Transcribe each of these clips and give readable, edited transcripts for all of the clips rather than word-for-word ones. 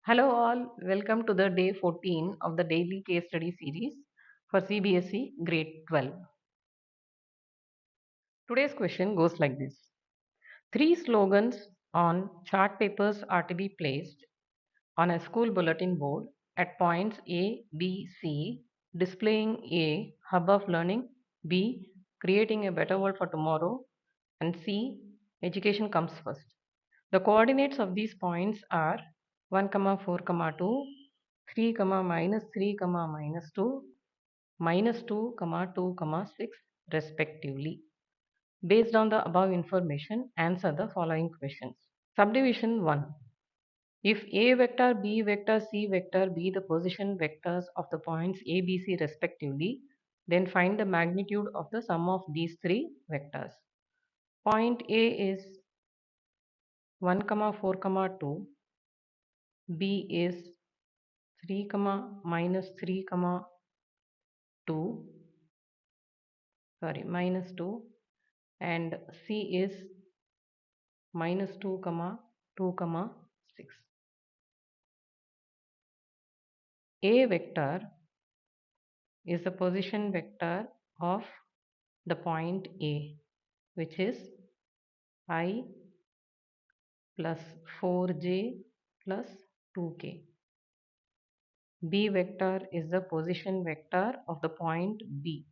Hello all, welcome to the day 14 of the daily case study series for Cbse grade 12. Today's question goes like this. Three slogans on chart papers are to be placed on a school bulletin board at points A, B, C, displaying A, hub of learning, B, creating a better world for tomorrow, and C, education comes first. The coordinates of these points are 1, 4, 2, 3, minus 3, minus 2, minus 2, 2, 6 respectively. Based on the above information, answer the following questions. Subdivision 1. If A vector, B vector, C vector be the position vectors of the points A, B, C respectively, then find the magnitude of the sum of these three vectors. Point A is 1, 4, 2. B is 3, minus 3, 2, minus 2, and C is minus 2, 2, 6. A vector is the position vector of the point A, which is I plus 4j plus 2k. B vector is the position vector of the point B,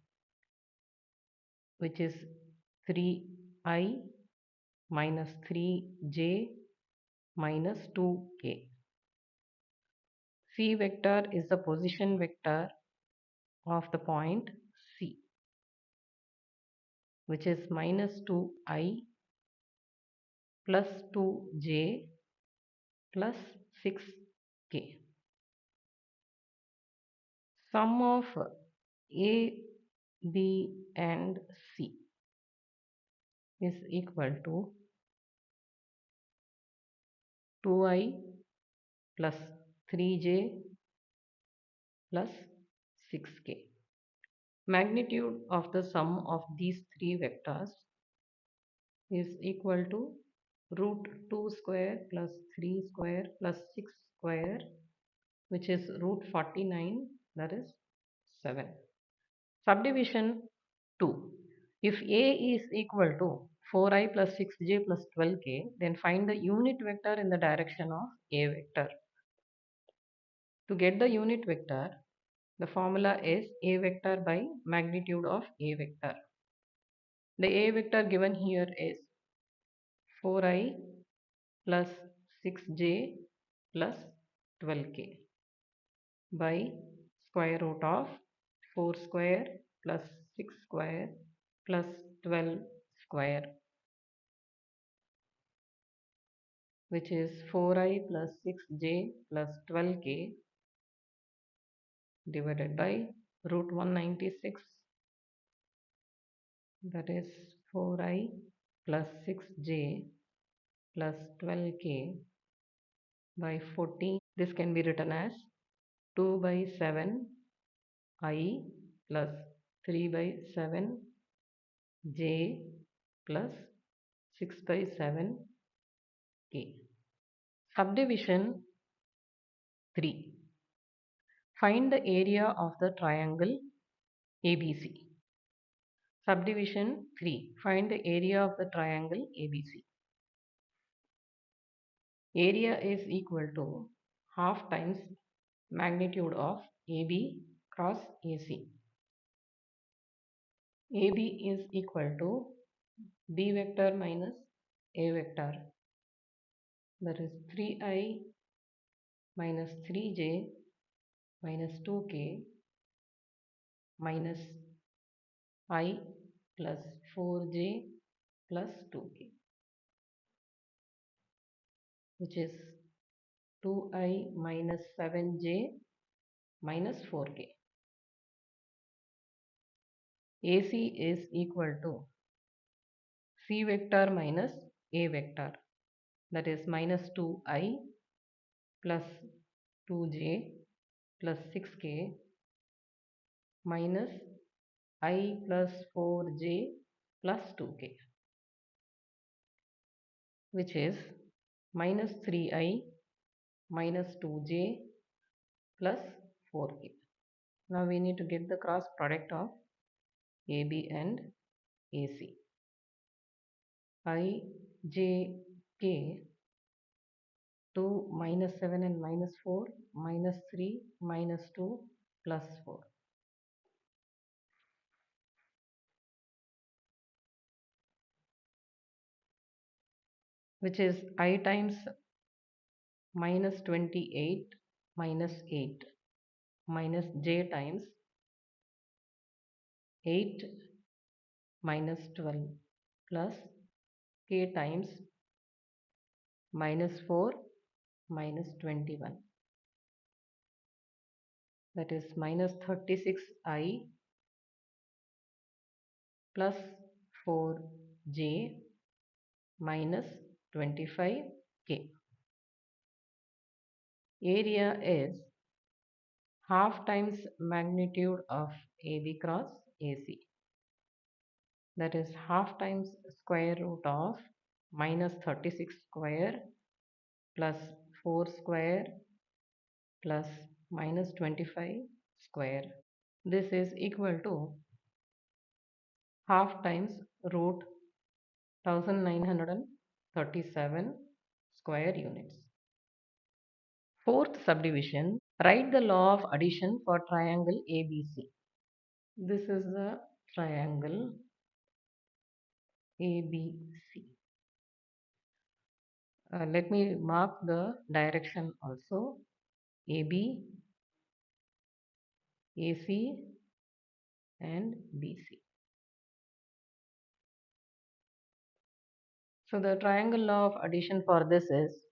which is 3i minus 3j minus 2k. C vector is the position vector of the point C, which is minus 2i plus 2j plus 6k. Sum of A, B and C is equal to 2i plus 3j plus 6k. Magnitude of the sum of these three vectors is equal to root 2 square plus 3 square plus 6 square, which is root 49, that is 7. Subdivision 2. If A is equal to 4i plus 6j plus 12k, then find the unit vector in the direction of A vector. To get the unit vector, the formula is A vector by magnitude of A vector. The A vector given here is 4i plus 6j plus 12k by square root of 4 square plus 6 square plus 12 square, which is 4i plus 6j plus 12k divided by root 196, that is 4i plus 6j plus 12k by 14. This can be written as 2 by 7 I plus 3 by 7 j plus 6 by 7 k. Subdivision 3. Find the area of the triangle ABC. Subdivision 3. Find the area of the triangle ABC. Area is equal to half times magnitude of AB cross AC. AB is equal to B vector minus A vector, that is 3i minus 3j minus 2k minus I plus 4j plus 2k, which is 2i minus 7j minus 4k. AC is equal to C vector minus A vector, that is minus 2i plus 2j plus 6k minus I plus 4j plus 2k, which is minus 3i minus 2j plus 4k. Now we need to get the cross product of AB and AC. I, J, K, 2 minus 7 and minus 4, minus 3, minus 2, plus 4. Which is I times minus 28 minus 8 minus j times 8 minus 12 plus k times minus 4 minus 21. That is minus 36i plus 4j minus 25k. Area is half times magnitude of AB cross AC. That is half times square root of minus 36 square plus 4 square plus minus 25 square. This is equal to half times root 1937 square units. Fourth subdivision, write the law of addition for triangle ABC. This is the triangle ABC. Let me mark the direction also. AB, AC and BC. So the triangle law of addition for this is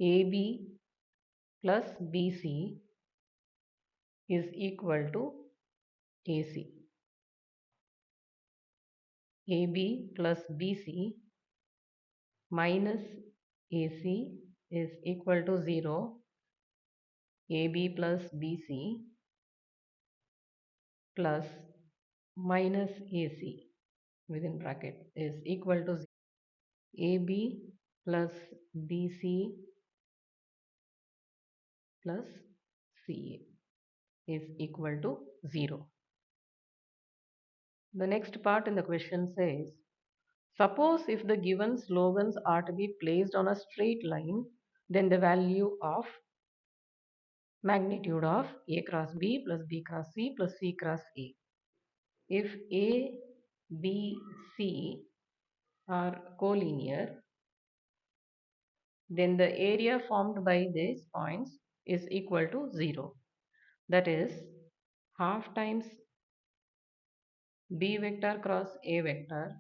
AB plus BC is equal to AC. AB plus BC minus AC is equal to 0. AB plus BC plus minus AC within bracket is equal to 0. AB plus BC plus CA is equal to 0. The next part in the question says, suppose if the given slogans are to be placed on a straight line, then the value of magnitude of A cross B plus B cross C plus C cross A. If A, B, C are collinear, then the area formed by these points is equal to 0. That is half times B vector cross A vector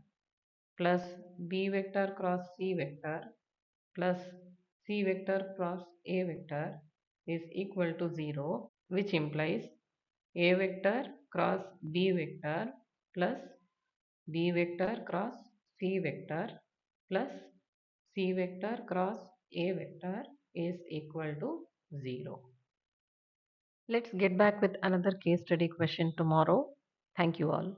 plus B vector cross C vector plus C vector cross A vector is equal to 0, which implies A vector cross B vector plus B vector cross C vector plus C vector cross A vector is equal to 0. Let's get back with another case study question tomorrow. Thank you all.